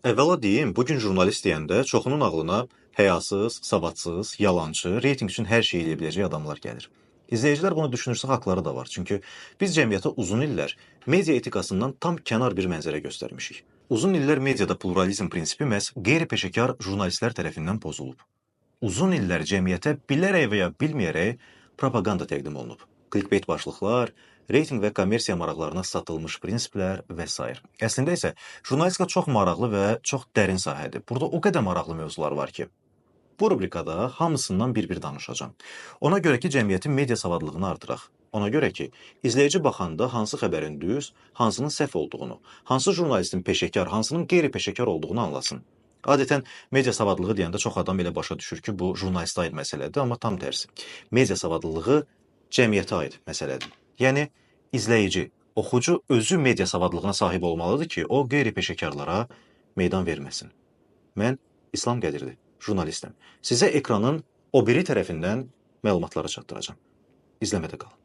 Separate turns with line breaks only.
Əvvəla deyim, bugün jurnalist deyəndə çoxunun ağlına həyasız, savadsız, yalançı, reytinq üçün hər şey edə biləcək adamlar gəlir. İzləyicilər bunu düşünürsə haqları da var. Çünki biz cəmiyyətə uzun illər media etikasından tam kənar bir mənzərə göstərmişik. Uzun illər mediada pluralizm prinsipi məhz qeyri-peşəkar jurnalistlər tərəfindən pozulub. Uzun illər cəmiyyətə bilərək və ya bilməyərək propaganda təqdim olunub. Clickbait başlıqlar, reytinq və kommersiya maraqlarına satılmış prinsiplər və s. Əslində isə jurnalistika çox maraqlı və çox dərin sahədir. Burada o qədər maraqlı mövzular var ki, bu rubrikada hamısından bir-bir danışacağam. Ona görə ki, cəmiyyətin media savadlılığını artıraq. Ona görə ki, izləyici baxanda hansı xəbərin düz, hansının səhv olduğunu, hansı jurnalistin peşəkar, hansının qeyri-peşəkar olduğunu anlasın. Adətən media savadlılığı deyəndə çox adam elə başa düşür ki, bu jurnalistə aid məsələdir, amma tam tərsi. Media savadlılığı cəmiyyətə aid məsələdir. Yəni izləyici, oxucu özü media savadlılığına sahib olmalıdır ki, o qeyri-peşəkarlara meydan verməsin. Mən İslam Qədirli, jurnalistəm. Sizə ekranın o biri tərəfindən məlumatları çatdıracağam. İzləmədə qalın.